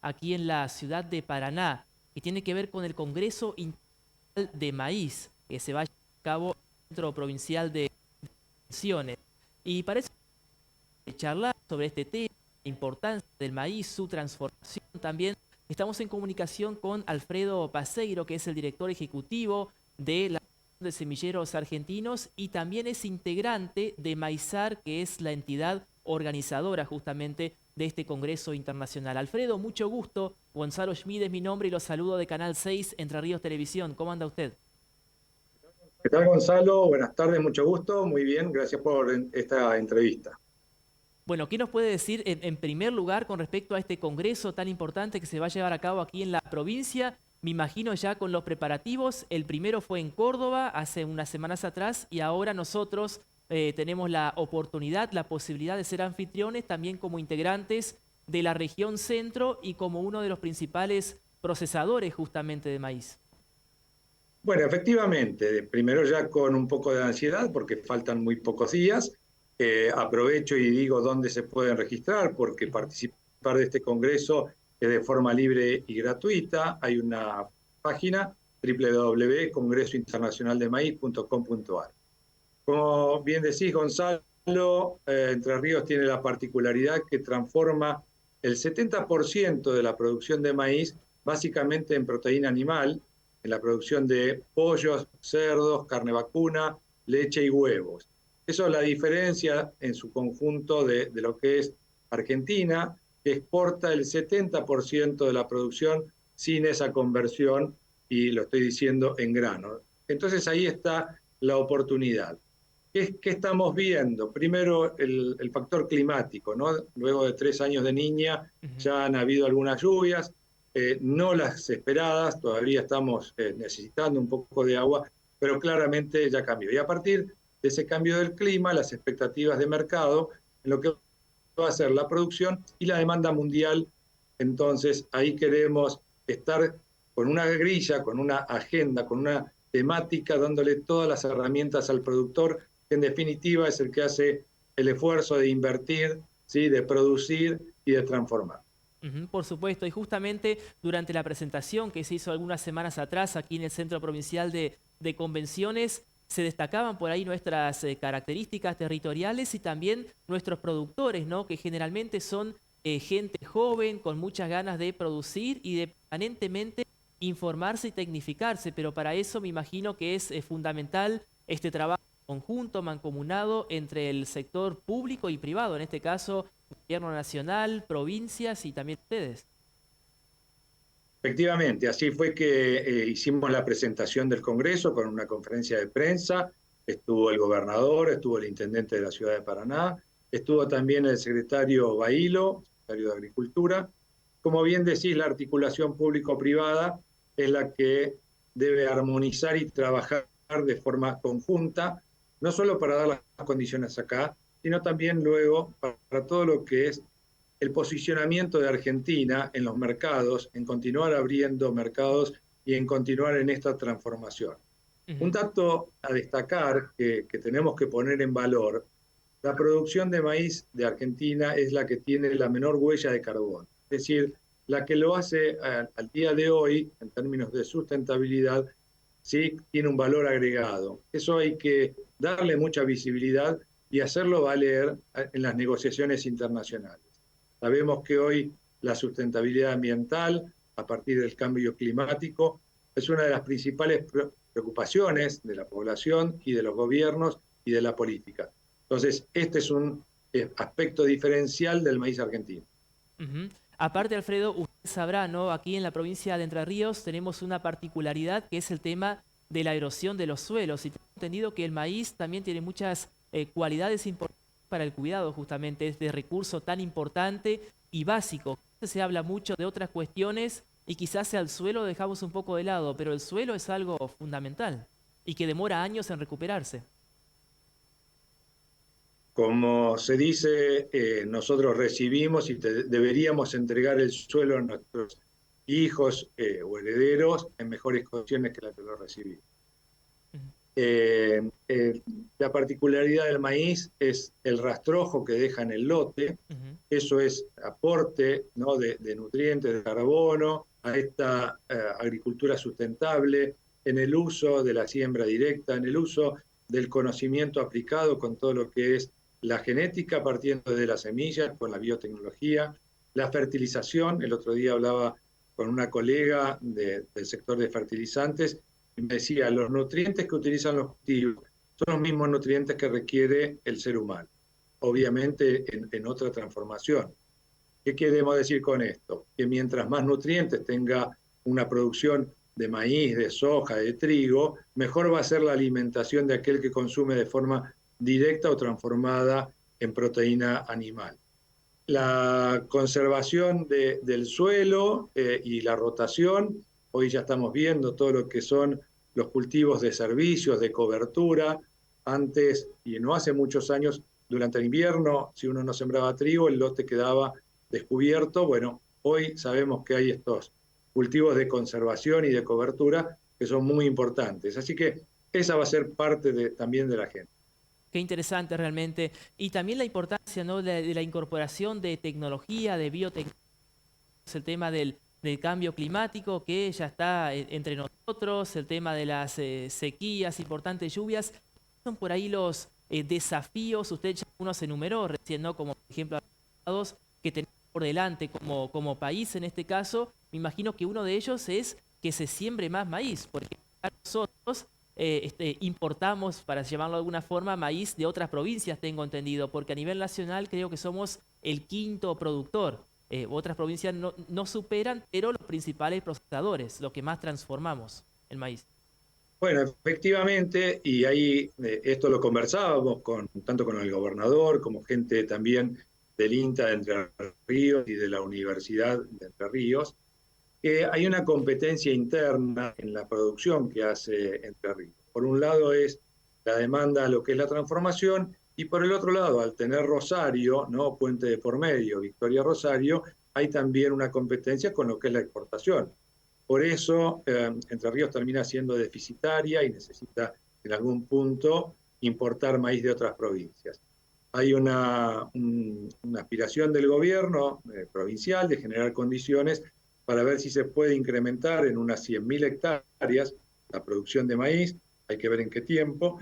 aquí en la ciudad de Paraná, que tiene que ver con el Congreso Internacional de Maíz, que se va a llevar a cabo en el Centro Provincial de Misiones. Y para eso charlar sobre este tema, la importancia del maíz, su transformación también. Estamos en comunicación con Alfredo Paseiro, que es el director ejecutivo de la Asociación de Semilleros Argentinos y también es integrante de Maizar, que es la entidad organizadora justamente de este Congreso Internacional. Alfredo, mucho gusto. Gonzalo Schmid es mi nombre y los saludo de Canal 6 Entre Ríos Televisión. ¿Cómo anda usted? ¿Qué tal, Gonzalo? Buenas tardes, mucho gusto. Muy bien, gracias por esta entrevista. Bueno, ¿qué nos puede decir en primer lugar con respecto a este congreso tan importante que se va a llevar a cabo aquí en la provincia? Me imagino ya con los preparativos. El primero fue en Córdoba hace unas semanas atrás y ahora nosotros tenemos la oportunidad, la posibilidad de ser anfitriones también como integrantes de la región centro y como uno de los principales procesadores justamente de maíz. Bueno, efectivamente, primero ya con un poco de ansiedad porque faltan muy pocos días. Aprovecho y digo dónde se pueden registrar porque Ujú. participar de este congreso es de forma libre y gratuita. Hay una página www.congresointernacionaldemaíz.com.ar. Como bien decís, Gonzalo, Entre Ríos tiene la particularidad que transforma el 70% de la producción de maíz básicamente en proteína animal, en la producción de pollos, cerdos, carne vacuna, leche y huevos. Eso es la diferencia en su conjunto de lo que es Argentina, que exporta el 70% de la producción sin esa conversión, y lo estoy diciendo en grano. Entonces ahí está la oportunidad. ¿Qué estamos viendo? Primero, el factor climático, ¿no? Luego de 3 años de niña, Ujú. ya han habido algunas lluvias, no las esperadas, todavía estamos necesitando un poco de agua, pero claramente ya cambió. Y a partir de ese cambio del clima, las expectativas de mercado, en lo que va a ser la producción y la demanda mundial, entonces ahí queremos estar con una grilla, con una agenda, con una temática, dándole todas las herramientas al productor, que en definitiva es el que hace el esfuerzo de invertir, ¿sí?, de producir y de transformar. Ujú, por supuesto, y justamente durante la presentación que se hizo algunas semanas atrás aquí en el Centro Provincial de Convenciones, se destacaban por ahí nuestras características territoriales y también nuestros productores, ¿no? Que generalmente son gente joven, con muchas ganas de producir y de permanentemente informarse y tecnificarse, pero para eso me imagino que es fundamental este trabajo conjunto, mancomunado entre el sector público y privado, en este caso gobierno nacional, provincias y también ustedes. Efectivamente, así fue que hicimos la presentación del Congreso con una conferencia de prensa. Estuvo el gobernador, estuvo el intendente de la ciudad de Paraná, estuvo también el secretario Bailo, secretario de Agricultura. Como bien decís, la articulación público-privada es la que debe armonizar y trabajar de forma conjunta, no solo para dar las condiciones acá, sino también luego para todo lo que es el posicionamiento de Argentina en los mercados, en continuar abriendo mercados y en continuar en esta transformación. Un Ujú. dato a destacar que tenemos que poner en valor: la producción de maíz de Argentina es la que tiene la menor huella de carbono, es decir, la que lo hace al día de hoy en términos de sustentabilidad, sí tiene un valor agregado. Eso hay que darle mucha visibilidad y hacerlo valer en las negociaciones internacionales. Sabemos que hoy la sustentabilidad ambiental, a partir del cambio climático, es una de las principales preocupaciones de la población y de los gobiernos y de la política. Entonces, este es un aspecto diferencial del maíz argentino. Ujú. Aparte, Alfredo, usted sabrá, ¿no? Aquí en la provincia de Entre Ríos tenemos una particularidad que es el tema de la erosión de los suelos. Y tengo entendido que el maíz también tiene muchas cualidades importantes para el cuidado justamente de este recurso tan importante y básico. Se habla mucho de otras cuestiones y quizás al suelo lo dejamos un poco de lado, pero el suelo es algo fundamental y que demora años en recuperarse. Como se dice, nosotros recibimos y deberíamos entregar el suelo a nuestros hijos o herederos en mejores condiciones que las que lo recibimos. Ujú. La particularidad del maíz es el rastrojo que deja en el lote. Eso es aporte, ¿no?, de nutrientes, de carbono, a esta agricultura sustentable, en el uso de la siembra directa, en el uso del conocimiento aplicado con todo lo que es la genética, partiendo de las semillas, con la biotecnología, la fertilización. El otro día hablaba con una colega del sector de fertilizantes y me decía, los nutrientes que utilizan los cultivos son los mismos nutrientes que requiere el ser humano, obviamente en otra transformación. ¿Qué queremos decir con esto? Que mientras más nutrientes tenga una producción de maíz, de soja, de trigo, mejor va a ser la alimentación de aquel que consume de forma directa o transformada en proteína animal. La conservación del suelo y la rotación, hoy ya estamos viendo todo lo que son los cultivos de servicios, de cobertura. Antes, y no hace muchos años, durante el invierno, si uno no sembraba trigo, el lote quedaba descubierto. Bueno, hoy sabemos que hay estos cultivos de conservación y de cobertura que son muy importantes. Así que esa va a ser parte también de la agenda. Qué interesante realmente. Y también la importancia, ¿no?, de la incorporación de tecnología, de biotecnología, el tema del cambio climático que ya está entre nosotros, el tema de las sequías, importantes lluvias. Son por ahí los desafíos, usted ya unos enumeró recién, ¿no?, como por ejemplo que tenemos por delante como país en este caso. Me imagino que uno de ellos es que se siembre más maíz, porque nosotros importamos, para llamarlo de alguna forma, maíz de otras provincias, tengo entendido, porque a nivel nacional creo que somos el quinto productor. Otras provincias no superan, pero los principales procesadores, los que más transformamos el maíz. Bueno, efectivamente, y ahí esto lo conversábamos tanto con el gobernador como gente también del INTA de Entre Ríos y de la Universidad de Entre Ríos, que hay una competencia interna en la producción que hace Entre Ríos. Por un lado es la demanda a lo que es la transformación, y por el otro lado, al tener Rosario, ¿no?, puente de por medio, Victoria Rosario, hay también una competencia con lo que es la exportación. Por eso Entre Ríos termina siendo deficitaria y necesita en algún punto importar maíz de otras provincias. Hay una aspiración del gobierno provincial de generar condiciones para ver si se puede incrementar en unas 100.000 hectáreas la producción de maíz. Hay que ver en qué tiempo.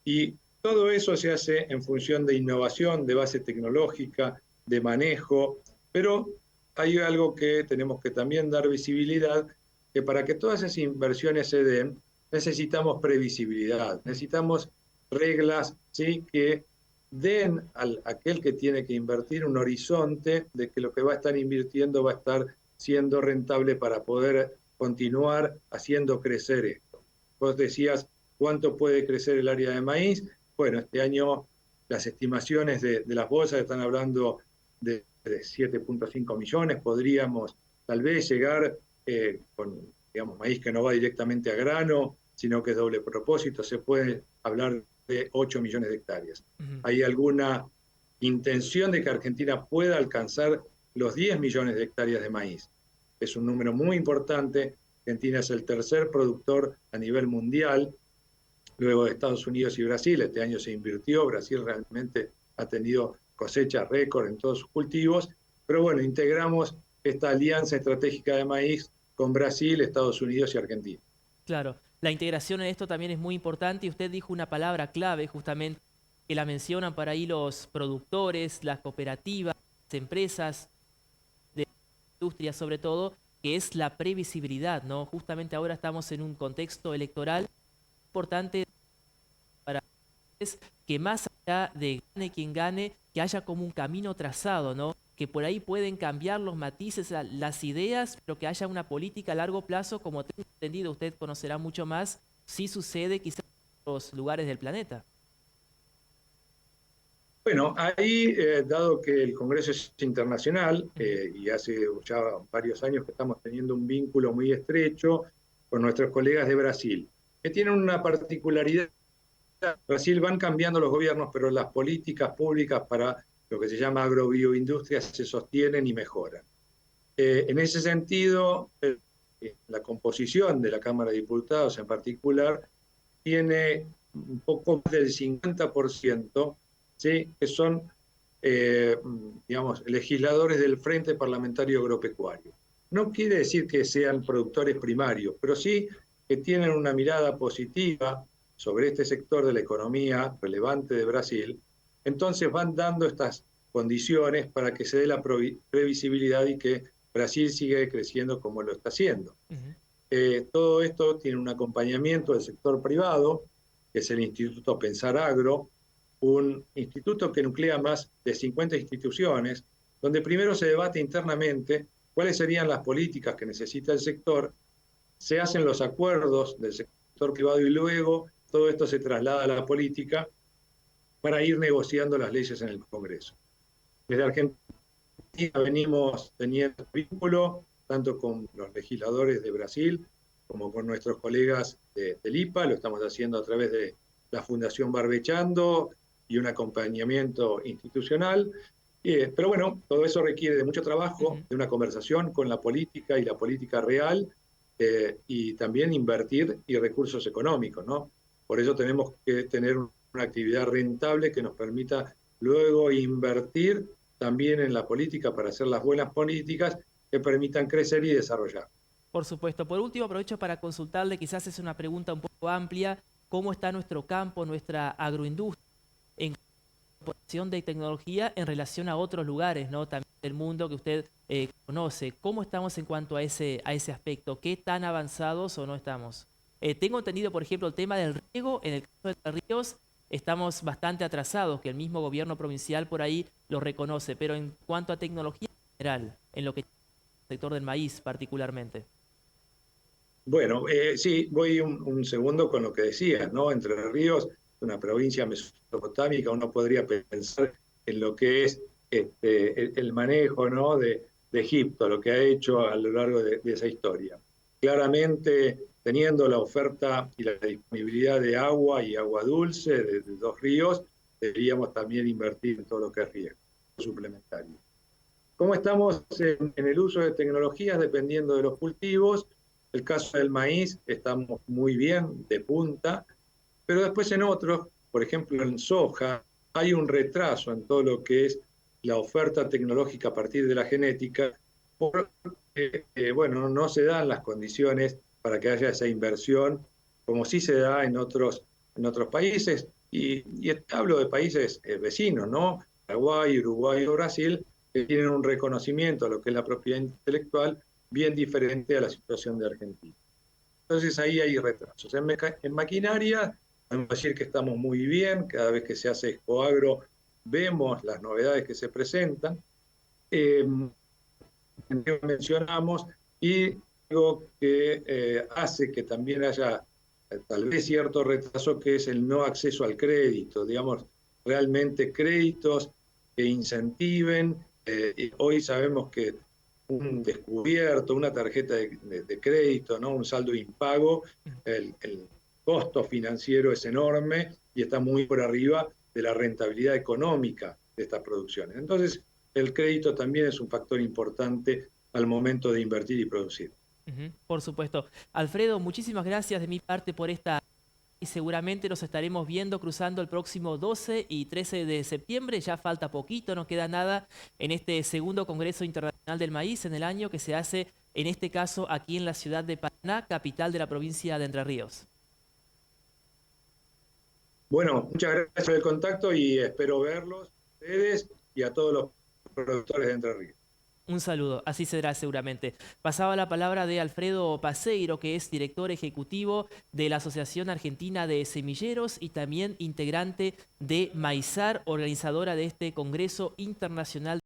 Y todo eso se hace en función de innovación, de base tecnológica, de manejo, pero hay algo que tenemos que también dar visibilidad, que para que todas esas inversiones se den, necesitamos previsibilidad, necesitamos reglas, ¿sí?, que den a aquel que tiene que invertir un horizonte de que lo que va a estar invirtiendo va a estar siendo rentable para poder continuar haciendo crecer esto. Vos decías, ¿cuánto puede crecer el área de maíz? Bueno, este año las estimaciones de las bolsas están hablando de 7.5 millones, podríamos tal vez llegar con, digamos, maíz que no va directamente a grano, sino que es doble propósito, se puede hablar de 8 millones de hectáreas. ¿Hay alguna intención de que Argentina pueda alcanzar los 10 millones de hectáreas de maíz? Es un número muy importante. Argentina es el tercer productor a nivel mundial, luego de Estados Unidos y Brasil. Este año se invirtió, Brasil realmente ha tenido cosechas récord en todos sus cultivos, pero bueno, integramos esta alianza estratégica de maíz con Brasil, Estados Unidos y Argentina. Claro, la integración en esto también es muy importante y usted dijo una palabra clave justamente que la mencionan para ahí los productores, las cooperativas, las empresas de industria sobre todo, que es la previsibilidad, ¿no? Justamente ahora estamos en un contexto electoral importante para que más allá de gane quien gane, que haya como un camino trazado, ¿no? Que por ahí pueden cambiar los matices, las ideas, pero que haya una política a largo plazo, como tengo entendido, usted conocerá mucho más, si sucede quizás en otros lugares del planeta. Bueno, ahí, dado que el Congreso es internacional y hace ya varios años que estamos teniendo un vínculo muy estrecho con nuestros colegas de Brasil, que tienen una particularidad. Brasil van cambiando los gobiernos, pero las políticas públicas para lo que se llama agrobioindustria se sostienen y mejoran. En ese sentido, la composición de la Cámara de Diputados en particular tiene un poco más del 50%, ¿sí? Que son, digamos, legisladores del Frente Parlamentario Agropecuario. No quiere decir que sean productores primarios, pero sí que tienen una mirada positiva sobre este sector de la economía relevante de Brasil. Entonces van dando estas condiciones para que se dé la previsibilidad y que Brasil siga creciendo como lo está haciendo. Ujú. Todo esto tiene un acompañamiento del sector privado, que es el Instituto Pensar Agro, un instituto que nuclea más de 50 instituciones, donde primero se debate internamente cuáles serían las políticas que necesita el sector, se hacen los acuerdos del sector privado y luego todo esto se traslada a la política para ir negociando las leyes en el Congreso. Desde Argentina venimos teniendo vínculo tanto con los legisladores de Brasil como con nuestros colegas del IPA, lo estamos haciendo a través de la Fundación Barbechando y un acompañamiento institucional. Pero bueno, todo eso requiere de mucho trabajo, de una conversación con la política y la política real, y también invertir y recursos económicos, ¿no? Por eso tenemos que tener una actividad rentable que nos permita luego invertir también en la política para hacer las buenas políticas que permitan crecer y desarrollar. Por supuesto. Por último, aprovecho para consultarle, quizás es una pregunta un poco amplia, ¿cómo está nuestro campo, nuestra agroindustria en posición de tecnología en relación a otros lugares, ¿no? También del mundo que usted conoce? ¿Cómo estamos en cuanto a ese aspecto? ¿Qué tan avanzados o no estamos? Tengo entendido, por ejemplo, el tema del riego. En el caso de Entre Ríos estamos bastante atrasados, que el mismo gobierno provincial por ahí lo reconoce, pero en cuanto a tecnología en general, en lo que el sector del maíz particularmente. Bueno, sí, voy un segundo con lo que decías, ¿no? Entre Ríos, una provincia mesopotámica, uno podría pensar en lo que es el manejo, ¿no? de Egipto, lo que ha hecho a lo largo de esa historia. Claramente, teniendo la oferta y la disponibilidad de agua y agua dulce de dos ríos, deberíamos también invertir en todo lo que es riego suplementario. ¿Cómo estamos en el uso de tecnologías dependiendo de los cultivos? El caso del maíz, estamos muy bien, de punta, pero después en otros, por ejemplo en soja, hay un retraso en todo lo que es la oferta tecnológica a partir de la genética, porque bueno, no se dan las condiciones para que haya esa inversión como sí se da en otros países, y hablo de países vecinos, ¿no? Paraguay, Uruguay o Brasil, que tienen un reconocimiento a lo que es la propiedad intelectual bien diferente a la situación de Argentina. Entonces ahí hay retrasos. En maquinaria, podemos decir que estamos muy bien, cada vez que se hace Expo Agro vemos las novedades que se presentan. Mencionamos, y algo que hace que también haya tal vez cierto retraso, que es el no acceso al crédito, digamos, realmente créditos que incentiven. Y hoy sabemos que un descubierto, una tarjeta de crédito, ¿no? Un saldo impago, el costo financiero es enorme y está muy por arriba de la rentabilidad económica de estas producciones. Entonces, el crédito también es un factor importante al momento de invertir y producir. Por supuesto. Alfredo, muchísimas gracias de mi parte por esta y seguramente nos estaremos viendo cruzando el próximo 12 y 13 de septiembre. Ya falta poquito, no queda nada en este segundo Congreso Internacional del Maíz en el año, que se hace en este caso aquí en la ciudad de Paraná, capital de la provincia de Entre Ríos. Bueno, muchas gracias por el contacto y espero verlos, ustedes y a todos los productores de Entre Ríos. Un saludo, así será seguramente. Pasaba la palabra de Alfredo Paseiro, que es director ejecutivo de la Asociación Argentina de Semilleros y también integrante de Maizar, organizadora de este Congreso Internacional